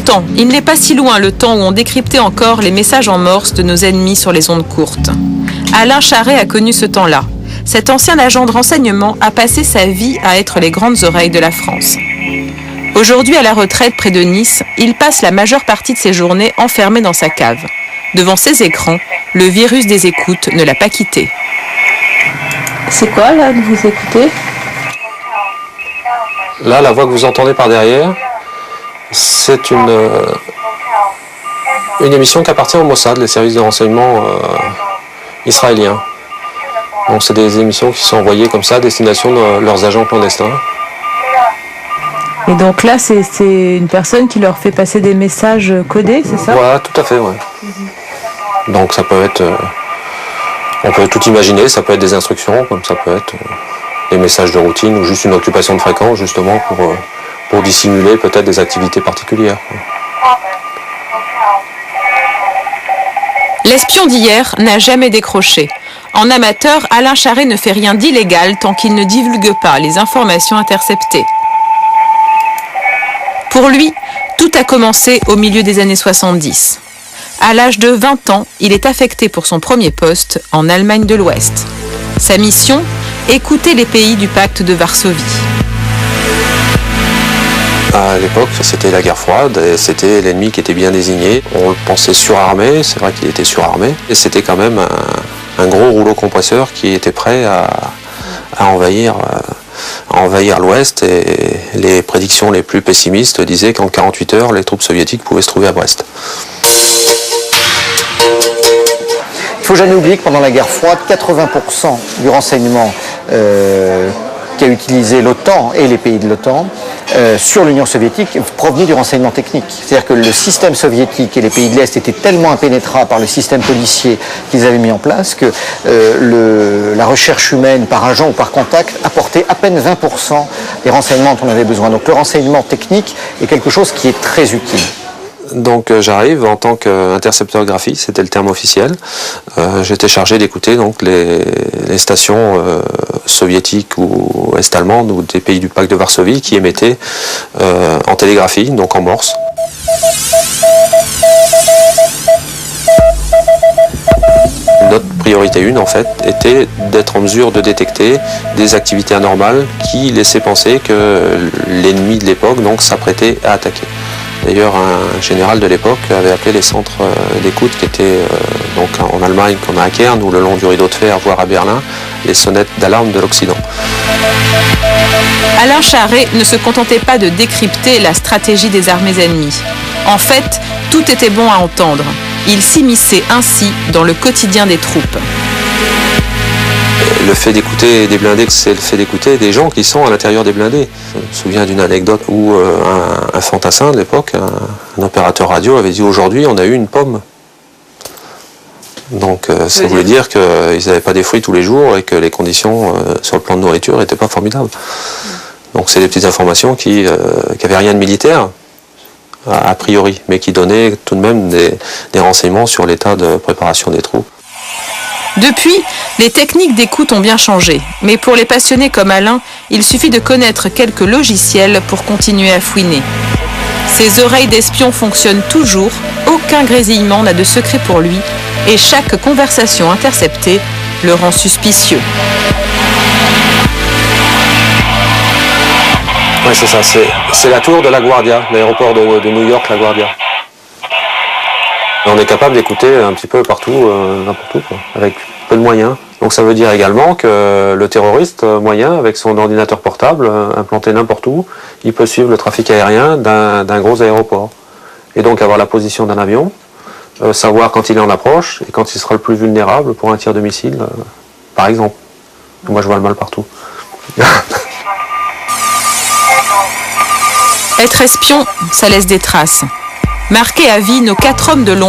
Pourtant, il n'est pas si loin le temps où on décryptait encore les messages en morse de nos ennemis sur les ondes courtes. Alain Charret a connu ce temps-là. Cet ancien agent de renseignement a passé sa vie à être les grandes oreilles de la France. Aujourd'hui, à la retraite près de Nice, il passe la majeure partie de ses journées enfermé dans sa cave. Devant ses écrans, le virus des écoutes ne l'a pas quitté. C'est quoi là que vous écoutez ? Là, la voix que vous entendez par derrière, c'est une émission qui appartient au Mossad, les services de renseignement israéliens. Donc c'est des émissions qui sont envoyées comme ça à destination de leurs agents clandestins. Et donc là, c'est une personne qui leur fait passer des messages codés, c'est ça ? Voilà, tout à fait, ouais. Donc ça peut être, on peut tout imaginer, ça peut être des instructions, comme ça peut être des messages de routine ou juste une occupation de fréquence, justement pour dissimuler peut-être des activités particulières. L'espion d'hier n'a jamais décroché. En amateur, Alain Charret ne fait rien d'illégal tant qu'il ne divulgue pas les informations interceptées. Pour lui, tout a commencé au milieu des années 70. À l'âge de 20 ans, il est affecté pour son premier poste en Allemagne de l'Ouest. Sa mission ? Écouter les pays du pacte de Varsovie. À l'époque, c'était la guerre froide et c'était l'ennemi qui était bien désigné. On le pensait surarmé, c'est vrai qu'il était surarmé. Et c'était quand même un gros rouleau compresseur qui était prêt à envahir l'Ouest. Et les prédictions les plus pessimistes disaient qu'en 48 heures, les troupes soviétiques pouvaient se trouver à Brest. Il ne faut jamais oublier que pendant la guerre froide, 80% du renseignement qu'a utilisé l'OTAN et les pays de l'OTAN sur l'Union soviétique provenait du renseignement technique. C'est-à-dire que le système soviétique et les pays de l'Est étaient tellement impénétrables par le système policier qu'ils avaient mis en place que la recherche humaine par agent ou par contact apportait à peine 20% des renseignements dont on avait besoin. Donc le renseignement technique est quelque chose qui est très utile. Donc j'arrive en tant qu'intercepteur graphiste, c'était le terme officiel. J'étais chargé d'écouter donc les stations soviétiques ou est-allemandes ou des pays du pacte de Varsovie qui émettaient en télégraphie, donc en morse. Notre priorité 1 en fait était d'être en mesure de détecter des activités anormales qui laissaient penser que l'ennemi de l'époque donc s'apprêtait à attaquer. D'ailleurs, un général de l'époque avait appelé les centres d'écoute qui étaient donc en Allemagne comme à Kern ou le long du rideau de fer, voire à Berlin, les sonnettes d'alarme de l'Occident. Alain Charret ne se contentait pas de décrypter la stratégie des armées ennemies. En fait, tout était bon à entendre. Il s'immisçait ainsi dans le quotidien des troupes. Le fait d'écouter des blindés, c'est le fait d'écouter des gens qui sont à l'intérieur des blindés. Je me souviens d'une anecdote où un fantassin de l'époque, un opérateur radio, avait dit « Aujourd'hui, on a eu une pomme ». Donc ça voulait dire qu'ils n'avaient pas des fruits tous les jours et que les conditions sur le plan de nourriture n'étaient pas formidables. Donc c'est des petites informations qui n'avaient rien de militaire, a priori, mais qui donnaient tout de même des renseignements sur l'état de préparation des troupes. Depuis, les techniques d'écoute ont bien changé, mais pour les passionnés comme Alain, il suffit de connaître quelques logiciels pour continuer à fouiner. Ses oreilles d'espion fonctionnent toujours, aucun grésillement n'a de secret pour lui, et chaque conversation interceptée le rend suspicieux. Oui, c'est ça, c'est la tour de LaGuardia, l'aéroport de New York, LaGuardia. On est capable d'écouter un petit peu partout, n'importe où, quoi, avec peu de moyens. Donc ça veut dire également que le terroriste moyen, avec son ordinateur portable, implanté n'importe où, il peut suivre le trafic aérien d'un gros aéroport. Et donc avoir la position d'un avion, savoir quand il est en approche et quand il sera le plus vulnérable pour un tir de missile, par exemple. Moi je vois le mal partout. Être espion, ça laisse des traces. Marquer à vie nos 4 hommes de l'ombre